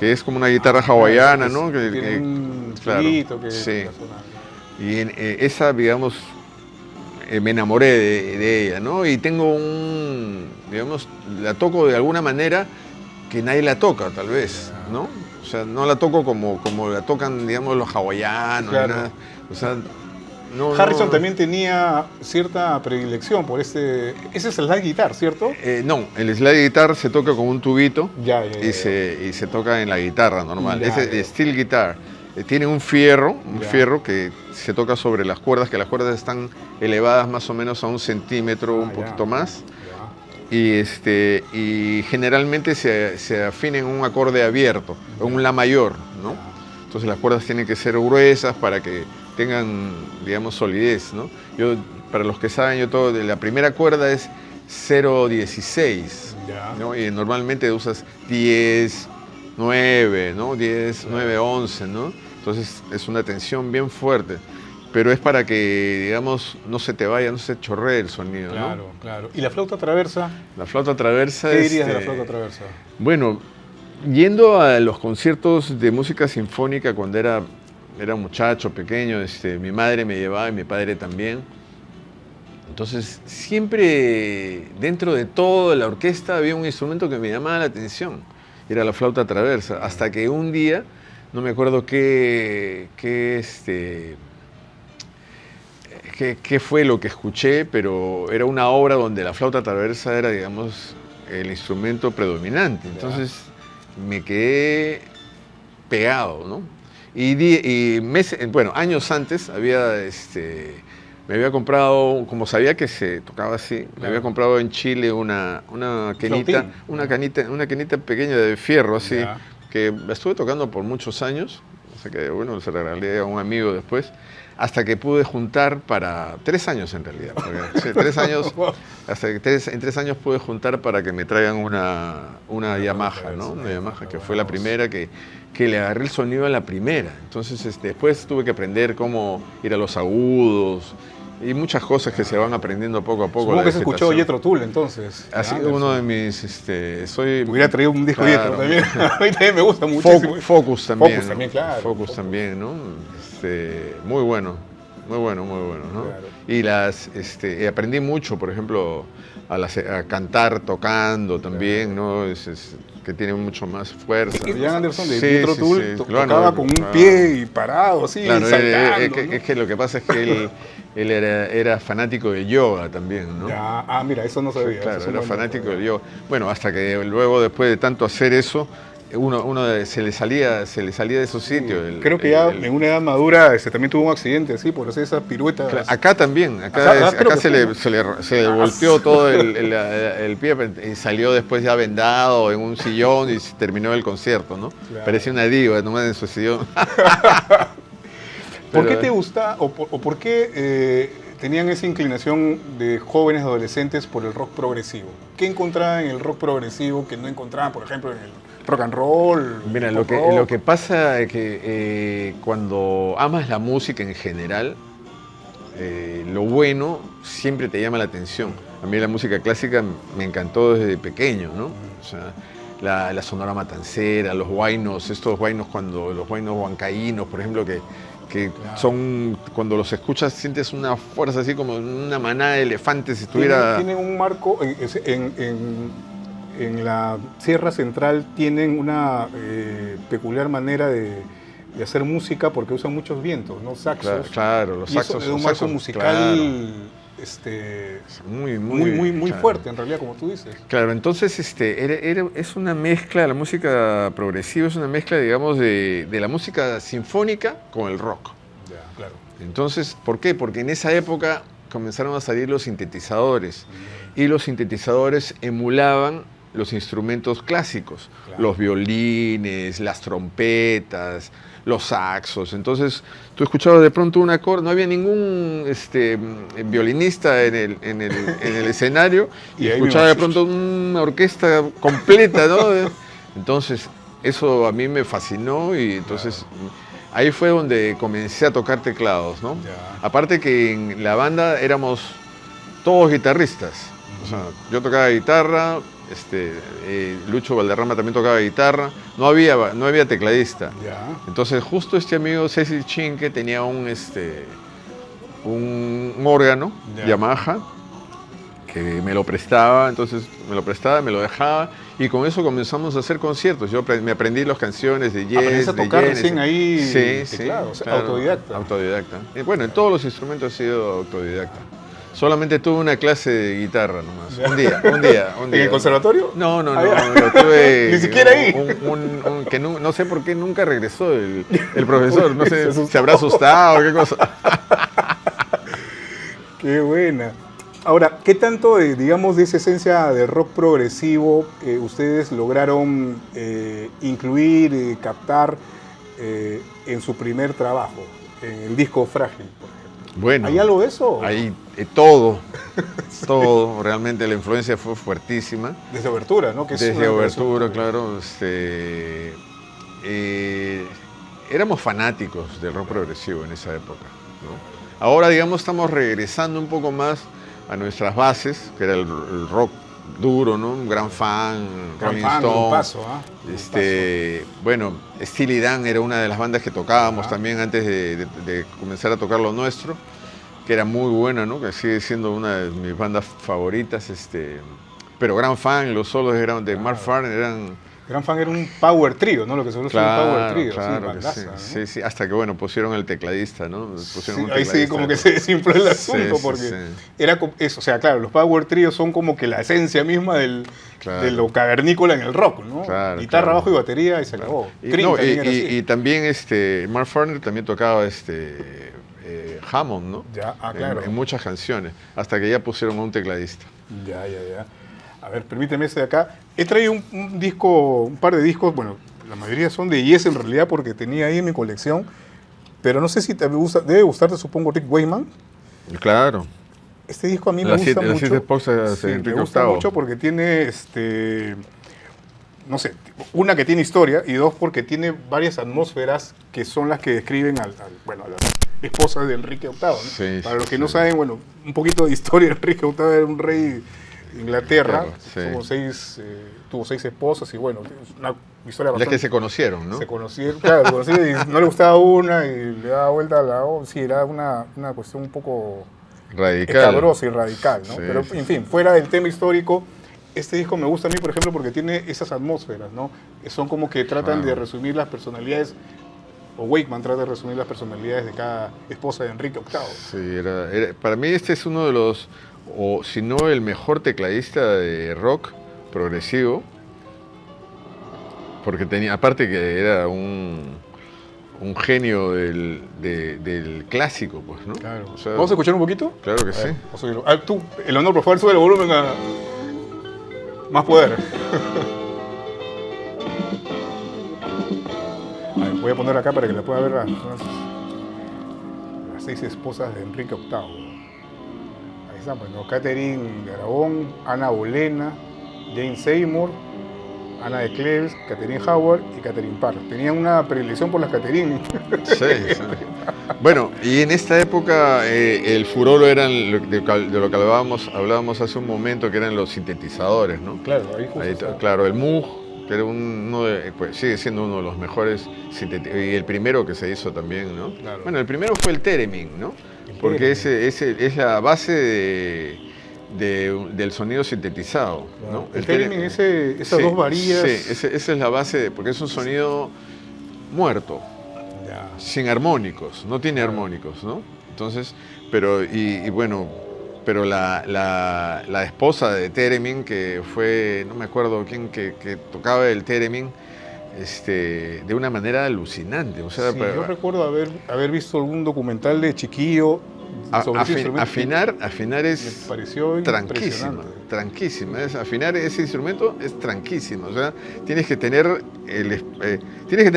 que es como una guitarra hawaiana, ¿no? Tiene un claro, hilito que sí. la zona- Y esa, digamos, me enamoré de ella, ¿no? Y tengo digamos, la toco de alguna manera que nadie la toca, tal vez, ¿no? O sea, no la toco como la tocan, digamos, los hawaianos, Claro. ni nada. O sea, no... Harrison no, también tenía cierta predilección por ese es el slide guitar, ¿cierto? no, el slide guitar se toca con un tubito Ya. y se toca en la guitarra normal. Ya, Ese ya. steel guitar tiene un fierro Ya. que se toca sobre las cuerdas, que las cuerdas están elevadas más o menos a 1 centímetro, un Ya. poquito más. Ya. Y generalmente se afina en un acorde abierto, en un la mayor, ¿no? Entonces las cuerdas tienen que ser gruesas para que tengan, digamos, solidez, ¿no? Para los que saben, la primera cuerda es 0,16, Ya. ¿no? Y normalmente usas 10, 9, ¿no? 10, 9, 11, ¿no? Entonces es una tensión bien fuerte, pero es para que, digamos, no se te vaya, no se chorree el sonido, ¿no? Claro, claro. ¿Y la flauta traversa? La flauta traversa ¿Qué es... dirías de la flauta traversa? Bueno, yendo a los conciertos de música sinfónica cuando era muchacho, pequeño, mi madre me llevaba y mi padre también. Entonces, siempre dentro de toda la orquesta había un instrumento que me llamaba la atención. Era la flauta traversa. Hasta que un día, no me acuerdo qué fue lo que escuché, pero era una obra donde la flauta traversa era, digamos, el instrumento predominante. Entonces me quedé pegado, ¿no? Años antes me había comprado, como sabía que se tocaba así, me había comprado en Chile una quenita, una quenita pequeña de fierro, así, Ya. que la estuve tocando por muchos años, o sea que, bueno, se la regalé a un amigo después, hasta que pude juntar para 3 años en realidad. Porque, sí, 3 años, en 3 años pude juntar para que me traigan una Yamaha, ¿no? Una Yamaha que fue la primera que le agarré el sonido a la primera. Entonces después tuve que aprender cómo ir a los agudos y muchas cosas que se van aprendiendo poco a poco. Supongo la que se escuchó digitación. Jethro Tull entonces. Ha sido Anderson. uno de mis, Hubiera traído un disco Claro. Jethro también. A mí también me gusta muchísimo. Focus también. Focus ¿no? también, claro. Focus también, ¿no? Muy bueno, ¿no? Claro. Y aprendí mucho, por ejemplo, a cantar tocando también, ¿no? Que tiene mucho más fuerza. Ian Anderson de Sí, Jethro sí, Tull sí, claro, tocaba con un claro. pie y parado, así, Claro, saltando. ¿no? es que lo que pasa es que él era fanático de yoga también, ¿no? Ya, mira, eso no sabía. Claro, eso es un era buen fanático dato. del yoga. Bueno, hasta que luego, después de tanto hacer eso, se le salía de esos sitios. Creo que ya en una edad madura también tuvo un accidente, así, por hacer esas piruetas. Claro, acá también, Creo acá que se sí, le ¿no? se le volteó todo el pie y salió después ya vendado en un sillón y se terminó el concierto, ¿no? Claro. Parecía una diva nomás en su sillón. ¿Por qué Pero- te gusta o por qué tenían esa inclinación de jóvenes adolescentes por el rock progresivo? ¿Qué encontraban en el rock progresivo que no encontraban, por ejemplo, en el rock and roll? Mira, el lo pop rock? que pasa es que cuando amas la música en general, lo bueno siempre te llama la atención. A mí la música clásica me encantó desde pequeño, ¿no? O sea, la Sonora Matancera, los huaynos, los huaynos huancaínos, por ejemplo, que Claro. son, cuando los escuchas sientes una fuerza así como una manada de elefantes si estuviera... Tienen un marco, en la Sierra Central tienen una peculiar manera de hacer música porque usan muchos vientos, ¿no? Saxos. Claro, los Y eso saxos es son un marco saxos, musical claro. muy claro. fuerte, en realidad, como tú dices. Claro, entonces es una mezcla, la música progresiva es una mezcla, digamos, de la música sinfónica con el rock. Ya, claro. Entonces, ¿por qué? Porque en esa época comenzaron a salir los sintetizadores y los sintetizadores emulaban los instrumentos clásicos, Claro. los violines, las trompetas, los saxos. Entonces, tú escuchabas de pronto un acorde, no había ningún violinista en el escenario y Y ahí escuchaba de mismo. pronto una orquesta completa, ¿no? Entonces, eso a mí me fascinó y entonces ahí fue donde comencé a tocar teclados, ¿no? Ya. Aparte que en la banda éramos todos guitarristas. O sea, yo tocaba guitarra, Lucho Valderrama también tocaba guitarra, no había tecladista. Ya. Entonces justo este amigo Ceci Chinque tenía un órgano Ya. Yamaha que me lo prestaba, entonces me lo dejaba y con eso comenzamos a hacer conciertos. Yo me aprendí las canciones de Yes, Aprendiste a tocar Genesis. recién ahí Sí, teclado, o sea, claro, autodidacta. Autodidacta. Y bueno, en todos los instrumentos he sido autodidacta. Solamente tuve una clase de guitarra nomás. Ya. Un día. ¿En el conservatorio? No, Ah, ya. lo tuve. Ni siquiera ahí. Que no sé por qué nunca regresó el profesor. No Se sé, asustó. se habrá asustado o qué cosa. Qué buena. Ahora, ¿qué tanto, digamos, de esa esencia de rock progresivo ustedes lograron incluir, captar en su primer trabajo, en el disco Frágil, por ejemplo? Bueno, ¿Hay algo de eso? Hay todo. Todo. Realmente la influencia fue fuertísima. Desde Obertura, ¿no? Que es Desde una Obertura, canción claro. Éramos fanáticos del rock progresivo en esa época, ¿no? Ahora, digamos, estamos regresando un poco más a nuestras bases, que era el rock duro, ¿no? Un gran fan, Rolling Stone. Grupazo, Bueno, Steely Dan era una de las bandas que tocábamos Ajá. también antes de comenzar a tocar lo nuestro, que era muy buena, ¿no? Que sigue siendo una de mis bandas favoritas, pero gran fan, los solos eran de Mark Farner eran... Gran fan era un power trio, ¿no? Lo que se conoce como power trio. Claro, sí, que bandaza, sí, ¿no? sí, sí, hasta que bueno, pusieron el tecladista, ¿no? Pusieron un Ahí sí, tecladista. como que se desinfló el asunto, Sí, porque sí. era eso, o sea, claro, los power trios son como que la esencia misma Claro. de lo cavernícola en el rock, ¿no? Claro, Guitarra, claro. bajo y batería y se acabó. Y, Cream no, también era así. y también Mark Farner también tocaba Hammond, ¿no? Ya, claro. En muchas canciones, hasta que ya pusieron a un tecladista. Ya. A ver, permíteme este de acá. He traído un par de discos, bueno, la mayoría son de Yes en realidad porque tenía ahí en mi colección, pero no sé si te gusta, debe gustarte, supongo, Rick Wakeman. Claro. Este disco a mí me Las gusta siete mucho. esposas de Sí, Enrique me gusta VIII. mucho porque tiene, no sé, una que tiene historia y dos porque tiene varias atmósferas que son las que describen a las esposas de Enrique VIII, ¿no? Sí, Para los que sí. no saben, bueno, un poquito de historia, Enrique VIII era un rey de Inglaterra, Claro, sí. tuvo seis esposas y bueno, es una historia Ya bastante... que se conocieron, ¿no? Se conocieron, claro, se conocieron y no le gustaba una y le daba vuelta a la otra. Sí, era una cuestión un poco Radical. escabrosa y radical, ¿no? Sí, Pero, sí. en fin, fuera del tema histórico, este disco me gusta a mí, por ejemplo, porque tiene esas atmósferas, ¿no? Son como que tratan de resumir las personalidades, o Wakeman trata de resumir las personalidades de cada esposa de Enrique VIII. Sí, para mí este es uno de los, o si no el mejor tecladista de rock progresivo, porque tenía, aparte que era un genio del clásico, pues, ¿no? Claro. O sea, ¿Vamos a escuchar un poquito? Claro que A sí. ver, tú, el honor, por favor, sube el volumen a más poder. A ver, voy a poner acá para que la pueda ver las seis esposas de Enrique VIII. Ahí están, bueno, Catherine de Aragón, Ana Bolena, Jane Seymour, Ana de Cleves, Catherine Howard y Catherine Parr. Tenían una predilección por las Catherine. Sí, sí. Bueno, y en esta época el furor eran de lo que hablábamos hace un momento, que eran los sintetizadores, ¿no? Claro, ahí justo. Claro, el Moog, que era pues sigue siendo uno de los mejores sintetizadores, y el primero que se hizo también, ¿no? Claro. Bueno, el primero fue el Theremin, ¿no? Porque es la base del sonido sintetizado, ¿no? El Theremin, esas dos varillas. Sí, esa es la base, porque es un sonido muerto, Ya. sin armónicos, no tiene armónicos, ¿no? Entonces, pero, y bueno, pero la esposa de Theremin, que fue, no me acuerdo quién, que tocaba el Theremin, de una manera alucinante. O sea, sí, yo recuerdo haber visto algún documental de Chiquillo sobre ese instrumento. Afinar es tranquísimo. Afinar ese instrumento es tranquísimo. O sea, tienes que tener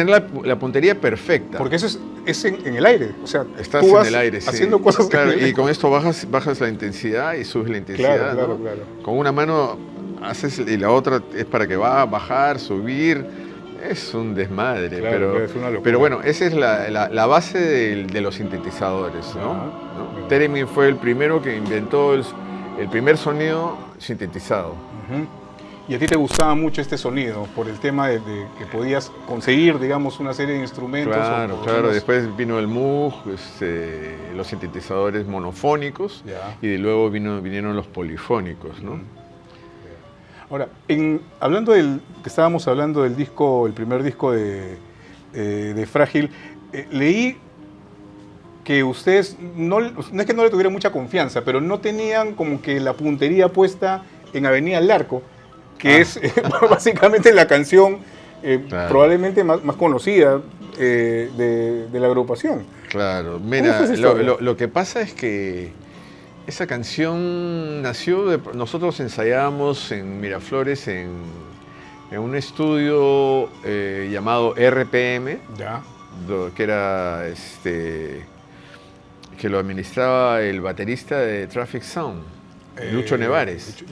la puntería perfecta. Porque eso es en el aire. O sea, estás en el aire, haciendo sí. cosas. Claro, y con esto bajas la intensidad y subes la intensidad. Claro. Con una mano haces y la otra es para que va a bajar, subir. Es un desmadre, claro, es una locura. Pero bueno, esa es la base de los sintetizadores, ¿no? Theremin fue el primero que inventó el primer sonido sintetizado. ¿Y a ti te gustaba mucho este sonido por el tema de que podías conseguir, digamos, una serie de instrumentos? Claro. Después vino el Moog, los sintetizadores monofónicos, y luego vinieron los polifónicos, ¿no? Ahora, estábamos hablando del disco, el primer disco de Frágil, leí que ustedes, no es que no le tuvieran mucha confianza, pero no tenían como que la puntería puesta en Avenida al Arco, que es básicamente la canción probablemente más conocida de la agrupación. Claro, mira, lo que pasa es que esa canción nació nosotros ensayábamos en Miraflores en un estudio llamado RPM, que era que lo administraba el baterista de Traffic Sound, Lucho Nevares.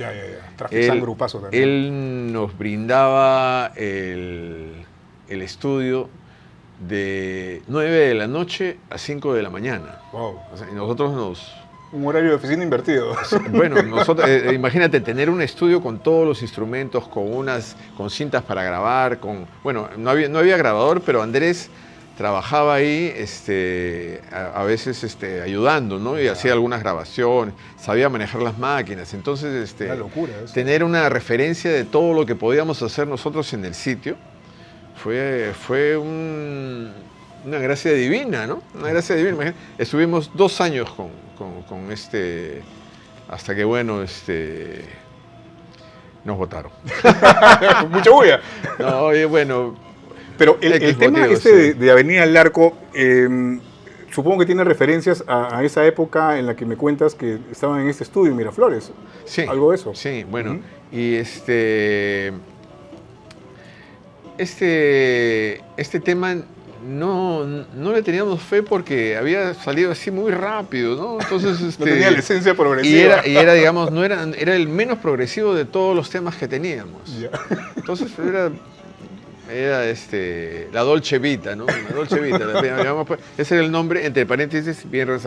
Traffic Sound, grupazo también. Él nos brindaba el estudio de 9 de la noche a 5 de la mañana. Wow. O sea, y nosotros un horario de oficina invertido. Bueno, nosotros, imagínate tener un estudio con todos los instrumentos, con cintas para grabar, bueno, no había grabador, pero Andrés trabajaba ahí, a veces ayudando, ¿no? Y hacía algunas grabaciones, sabía manejar las máquinas. Entonces, una locura eso. Tener una referencia de todo lo que podíamos hacer nosotros en el sitio fue una gracia divina, ¿no? Una gracia divina. Imagínate, estuvimos 2 años con hasta que, bueno, nos votaron. Mucha bulla. No, oye, bueno. Pero el tema de Avenida al Arco, supongo que tiene referencias a esa época en la que me cuentas que estaban en este estudio en Miraflores. Sí. Algo de eso. Sí, bueno. Y este tema no le teníamos fe porque había salido así muy rápido, ¿no? Entonces, no tenía la esencia progresiva. Y era, digamos, era el menos progresivo de todos los temas que teníamos. Entonces era la Dolce Vita, ¿no? La Dolce Vita. Ese era el nombre, entre paréntesis, Viernes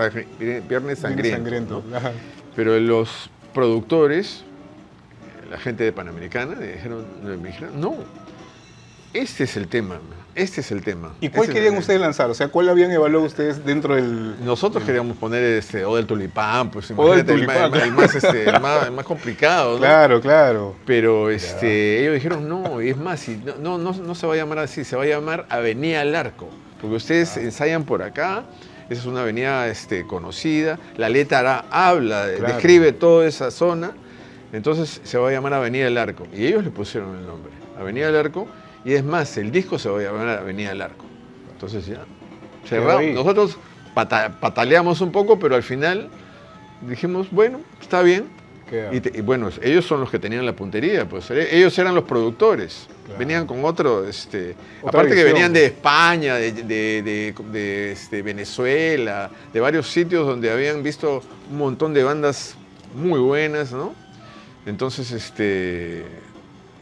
Sangriento. ¿No? Pero los productores, la gente de Panamericana, me dijeron, no, este es el tema. ¿Y cuál querían ustedes lanzar? O sea, ¿cuál habían evaluado ustedes dentro del...? Nosotros queríamos poner O del Tulipán, pues imagínate, el más complicado, ¿no? Claro. Pero ellos dijeron, no, y es más, no se va a llamar así, se va a llamar Avenida al Arco, porque ustedes ensayan por acá, esa es una avenida conocida, la letra habla, describe toda esa zona, entonces se va a llamar Avenida al Arco. Y ellos le pusieron el nombre, Avenida al Arco. Y es más, el disco se va a llamar Avenida al Arco. Entonces ya, cerramos. Nosotros pataleamos un poco, pero al final dijimos, bueno, está bien. Y bueno, ellos son los que tenían la puntería, pues ellos eran los productores. Claro. Venían con otro, aparte visión. Que venían de España, de Venezuela, de varios sitios donde habían visto un montón de bandas muy buenas, ¿no? Entonces,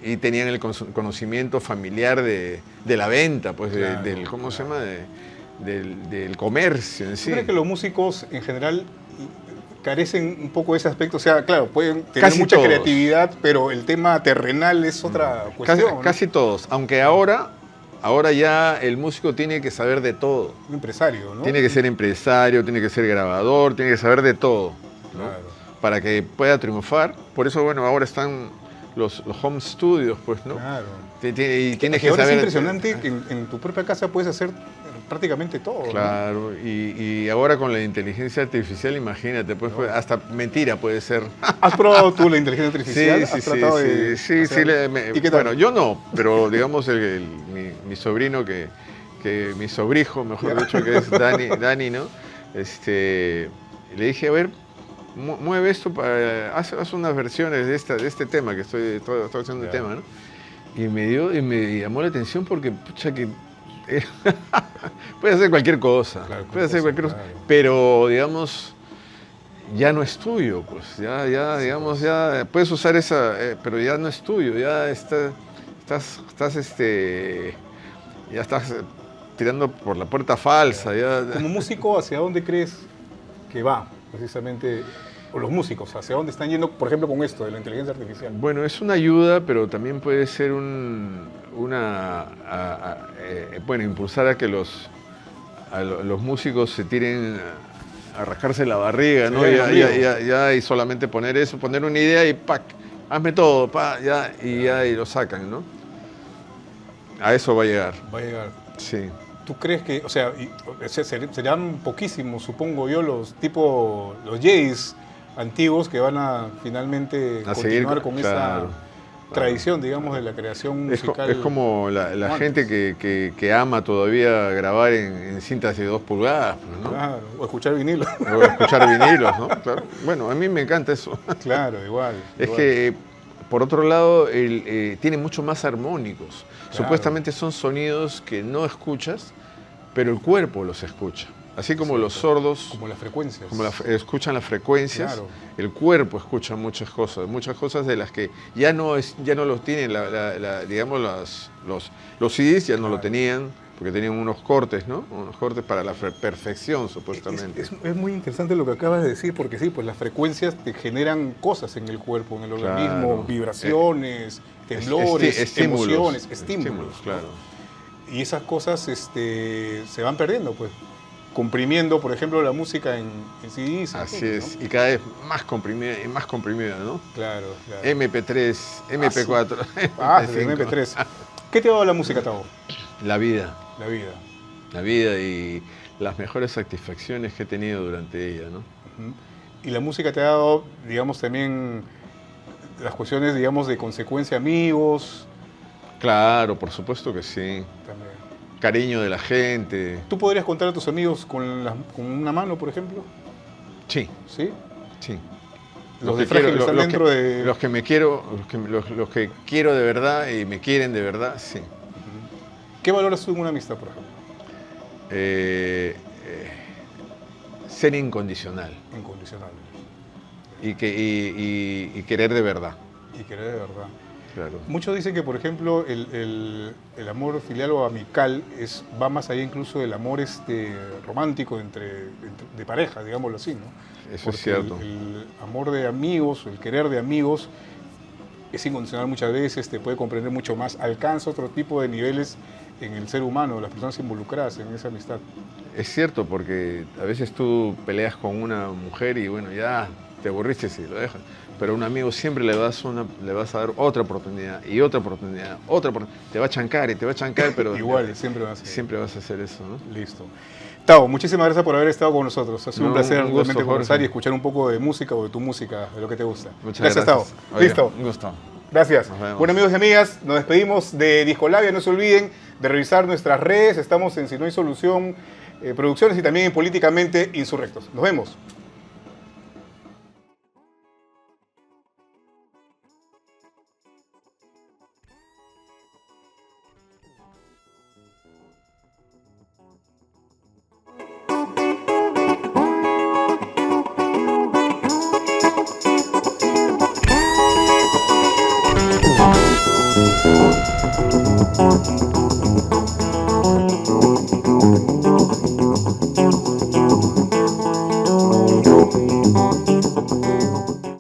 y tenían el conocimiento familiar de la venta, pues, claro, del ¿cómo se llama? Del comercio en sí. ¿Tú crees que los músicos en general carecen un poco de ese aspecto? O sea, claro, pueden tener mucha creatividad, pero el tema terrenal es otra cuestión. Casi todos, aunque ahora ya el músico tiene que saber de todo. Un empresario, ¿no? Tiene que ser empresario, tiene que ser grabador, tiene que saber de todo, ¿no? Claro. Para que pueda triunfar. Por eso, bueno, ahora están los home studios, pues, ¿no? Claro. Y tienes que ahora saber... es impresionante que en tu propia casa puedes hacer prácticamente todo. Claro, ¿no? Y ahora con la inteligencia artificial, imagínate, pues, No. hasta mentira puede ser. ¿Has probado tú la inteligencia artificial? Sí, ¿Has tratado de sí. ¿Y qué tal? Bueno, yo no, pero digamos mi sobrino, mi sobrijo, mejor dicho, que es Dani, ¿no? Le dije, a ver, mueve esto, haz unas versiones de este tema, que estoy haciendo el tema, ¿no? Y me llamó la atención porque, pucha, que puede hacer cualquier cosa, Claro, cosa, claro. pero digamos, ya no es tuyo, pues, digamos, pues. ya puedes usar esa, pero ya no es tuyo, ya estás tirando por la puerta falsa, ya. Como músico, ¿hacia dónde crees que va precisamente, o los músicos, hacia dónde están yendo, por ejemplo, con esto de la inteligencia artificial? Bueno, es una ayuda, pero también puede ser impulsar a que los músicos se tiren a rascarse la barriga, ¿no? Y solamente poner una idea y ¡pac! Hazme todo, y lo sacan, ¿no? A eso va a llegar. Va a llegar. Sí. ¿Tú crees que, o sea, serán poquísimos, supongo yo, los Jays antiguos que van a finalmente A continuar seguir, con claro, esa tradición, digamos, de la creación musical? Es como la gente que ama todavía grabar en cintas de 2 pulgadas, ¿no? Claro, o escuchar vinilo. O escuchar vinilos, ¿no? Claro. Bueno, a mí me encanta eso. Claro, igual. Es que, por otro lado, tiene mucho más armónicos. Claro. Supuestamente son sonidos que no escuchas, pero el cuerpo los escucha. Así como los sordos Como las frecuencias. escuchan las frecuencias, Claro. el cuerpo escucha muchas cosas de las que ya no los tienen, digamos, los CDs ya no lo tenían, porque tenían unos cortes, ¿no? Unos cortes para la perfección, supuestamente. Es muy interesante lo que acabas de decir, porque sí, pues las frecuencias te generan cosas en el cuerpo, en el organismo, Claro. vibraciones, temblores, emociones, estímulos. Estímulos, claro. Y esas cosas se van perdiendo, pues. Comprimiendo, por ejemplo, la música en CDs. Así es, ¿no? Y cada vez más comprimida y más comprimida, ¿no? Claro, claro. MP3, MP4. Sí, MP3. ¿Qué te ha dado la música, Tavo? La vida. La vida. La vida y las mejores satisfacciones que he tenido durante ella, ¿no? Uh-huh. Y la música te ha dado, digamos, también las cuestiones, digamos, de consecuencia, amigos. Claro, por supuesto que sí. También. Cariño de la gente. ¿Tú podrías contar a tus amigos con una mano, por ejemplo? Sí. ¿Sí? Sí. Los de Frágil están dentro de... Los que me quiero, los que quiero de verdad y me quieren de verdad, sí. ¿Qué valoras tú en una amistad, por ejemplo? Ser incondicional. Incondicional. Y querer de verdad. Y querer de verdad. Claro. Muchos dicen que, por ejemplo, el amor filial o amical va más allá incluso del amor romántico de pareja, digámoslo así, ¿no? Eso Porque es cierto. El amor de amigos, el querer de amigos, es incondicional muchas veces, te puede comprender mucho más, alcanza otro tipo de niveles en el ser humano, las personas involucradas en esa amistad. Es cierto, porque a veces tú peleas con una mujer y bueno, ya te aburriste si lo dejas. Pero a un amigo siempre le vas a dar otra oportunidad y otra oportunidad, te va a chancar, pero igual, siempre vas a hacer eso, ¿no? Listo. Tavo, muchísimas gracias por haber estado con nosotros. Ha sido un placer un gusto, realmente conversar Jorge. y escuchar un poco de música o de tu música, de lo que te gusta. Muchas gracias, Tavo. Oiga, Listo. Un gusto. Gracias. Nos vemos. Bueno, amigos y amigas, nos despedimos de Discolabia. No se olviden de revisar nuestras redes. Estamos en Si No Hay Solución Producciones y también en Políticamente Insurrectos. Nos vemos.